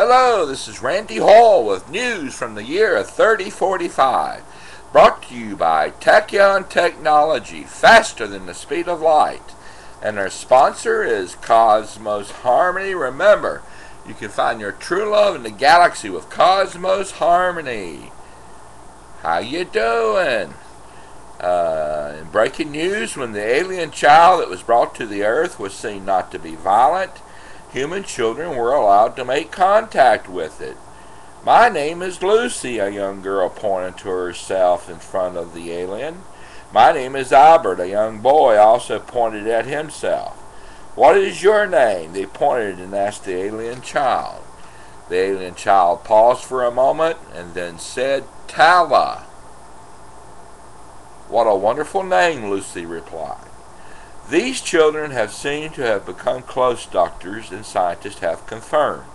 Hello, this is Randy Hall with news from the year 3045, brought to you by Tachyon Technology, faster than the speed of light. And our sponsor is Cosmos Harmony. Remember, you can find your true love in the galaxy with Cosmos Harmony. How you doing? In breaking news, when the alien child that was brought to the Earth was seen not to be violent, human children were allowed to make contact with it. My name is Lucy, a young girl pointed to herself in front of the alien. My name is Albert, a young boy also pointed at himself. What is your name? They pointed and asked the alien child. The alien child paused for a moment and then said, Tala. What a wonderful name, Lucy replied. These children have seemed to have become close, doctors and scientists have confirmed.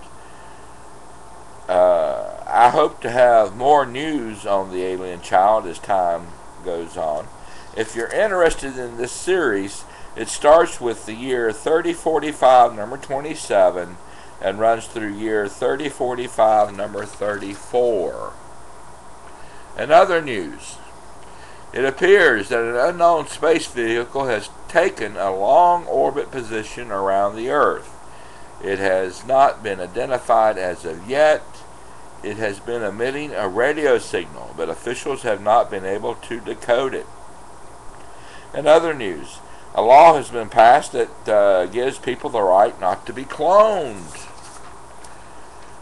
I hope to have more news on the alien child as time goes on. If you're interested in this series, it starts with the year 3045, number 27, and runs through year 3045, number 34. In other news, it appears that an unknown space vehicle has taken a long orbit position around the Earth. It has not been identified as of yet. It has been emitting a radio signal, but officials have not been able to decode it. In other news, a law has been passed that gives people the right not to be cloned.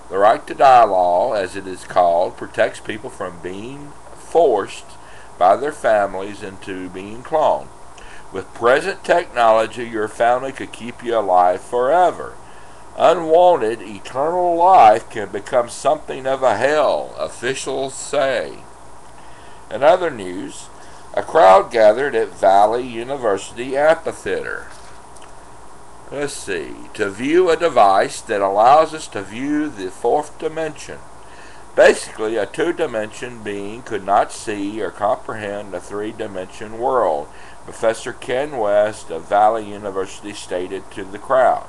The Right to Die law, as it is called, protects people from being forced by their families into being cloned. With present technology, your family could keep you alive forever. Unwanted, eternal life can become something of a hell, officials say. In other news, a crowd gathered at Valley University Amphitheater. Let's see. To view a device that allows us to view the fourth dimension. Basically, a two-dimension being could not see or comprehend a three-dimension world, Professor Ken West of Valley University stated to the crowd.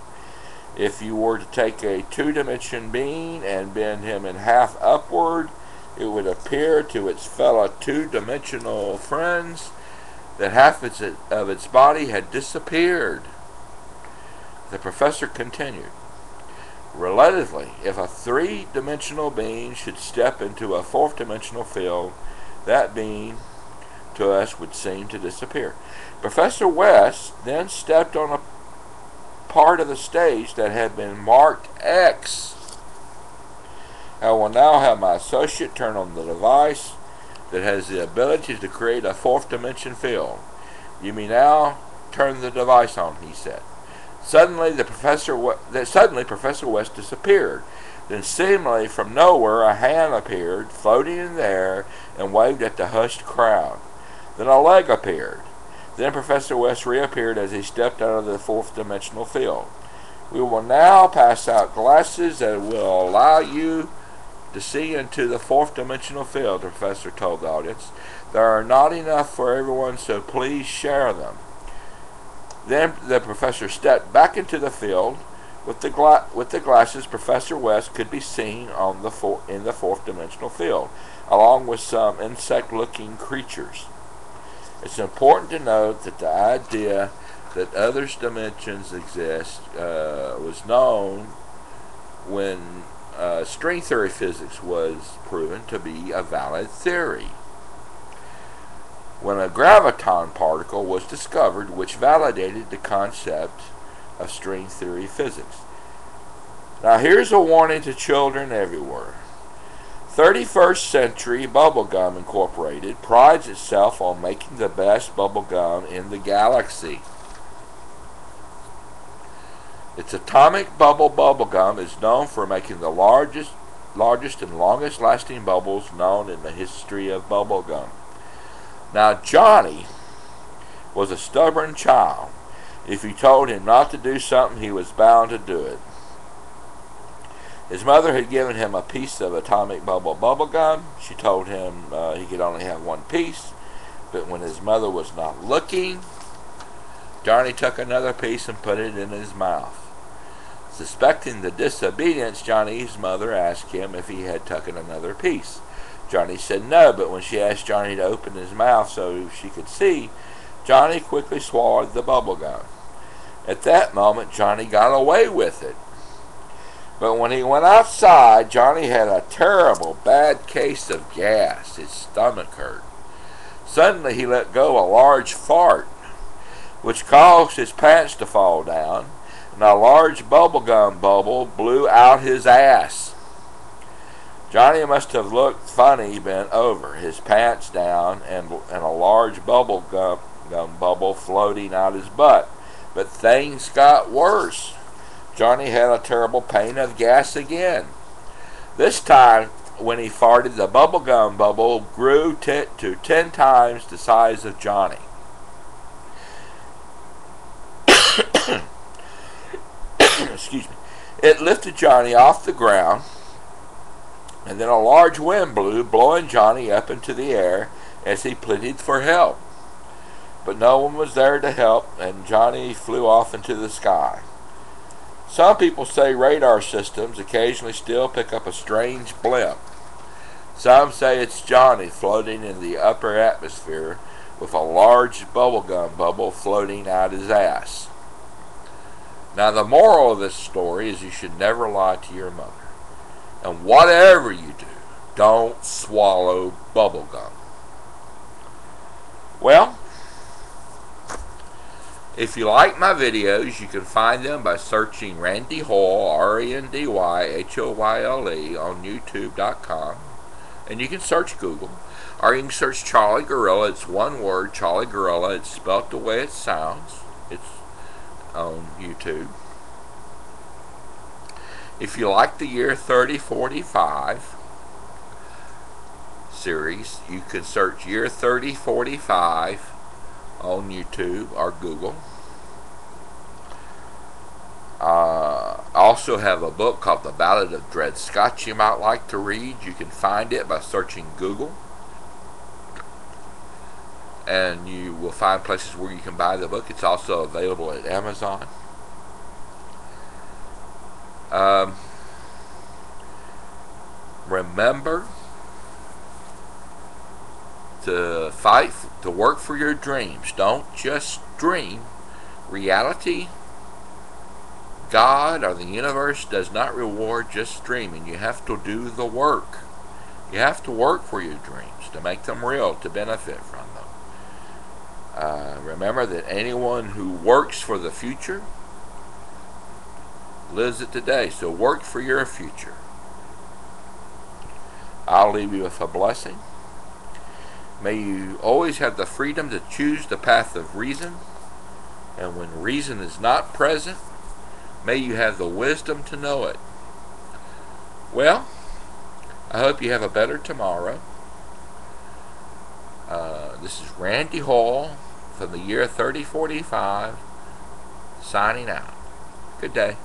If you were to take a two-dimension being and bend him in half upward, it would appear to its fellow two-dimensional friends that half of its body had disappeared. The professor continued. Relatively, if a three-dimensional being should step into a fourth-dimensional field, that being to us would seem to disappear. Professor West then stepped on a part of the stage that had been marked X. I will now have my associate turn on the device that has the ability to create a fourth-dimension field. You may now turn the device on, he said. Suddenly, Professor West disappeared. Then, seemingly from nowhere, a hand appeared, floating in the air, and waved at the hushed crowd. Then a leg appeared. Then Professor West reappeared as he stepped out of the fourth-dimensional field. We will now pass out glasses that will allow you to see into the fourth-dimensional field, the professor told the audience. There are not enough for everyone, so please share them. Then the professor stepped back into the field. With the glasses, Professor West could be seen in the fourth-dimensional field, along with some insect-looking creatures. It's important to note that the idea that other dimensions exist was known when string theory physics was proven to be a valid theory. When a graviton particle was discovered which validated the concept of string theory physics. Now here's a warning to children everywhere. 31st Century Bubblegum Incorporated prides itself on making the best bubblegum in the galaxy. Its atomic bubblegum is known for making the largest and longest lasting bubbles known in the history of bubblegum. Now, Johnny was a stubborn child. If you told him not to do something, he was bound to do it. His mother had given him a piece of atomic bubblegum. She told him he could only have one piece, but when his mother was not looking, Johnny took another piece and put it in his mouth. Suspecting the disobedience, Johnny's mother asked him if he had taken another piece. Johnny said no, but when she asked Johnny to open his mouth so she could see, Johnny quickly swallowed the bubble gum. At that moment, Johnny got away with it. But when he went outside, Johnny had a terrible, bad case of gas. His stomach hurt. Suddenly, he let go a large fart, which caused his pants to fall down, and a large bubblegum bubble blew out his ass. Johnny must have looked funny bent over, his pants down, and a large bubblegum bubble floating out his butt. But things got worse. Johnny had a terrible pain of gas again. This time, when he farted, the bubblegum bubble grew to 10 times the size of Johnny. Excuse me. It lifted Johnny off the ground, and then a large wind blew, blowing Johnny up into the air as he pleaded for help. But no one was there to help, and Johnny flew off into the sky. Some people say radar systems occasionally still pick up a strange blimp. Some say it's Johnny floating in the upper atmosphere with a large bubblegum bubble floating out his ass. Now, the moral of this story is you should never lie to your mother. And whatever you do, don't swallow bubblegum. Well, if you like my videos, you can find them by searching Randy Hoyle, RandyHoyle, on YouTube.com. And you can search Google. Or you can search Charlie Gorilla. It's one word, Charlie Gorilla. It's spelled the way it sounds. It's on YouTube. If you like the year 3045 series, you can search year 3045 on YouTube or Google. I also have a book called The Ballad of Dred Scott you might like to read. You can find it by searching Google. And you will find places where you can buy the book. It's also available at Amazon. Remember to fight, to work for your dreams. Don't just dream. Reality, God, or the universe does not reward just dreaming. You have to do the work. You have to work for your dreams to make them real, to benefit from them. Remember that anyone who works for the future lives it today. So work for your future. I'll leave you with a blessing. May you always have the freedom to choose the path of reason. And when reason is not present, may you have the wisdom to know it. Well, I hope you have a better tomorrow. This is Randy Hoyle from the year 3045, signing out. Good day.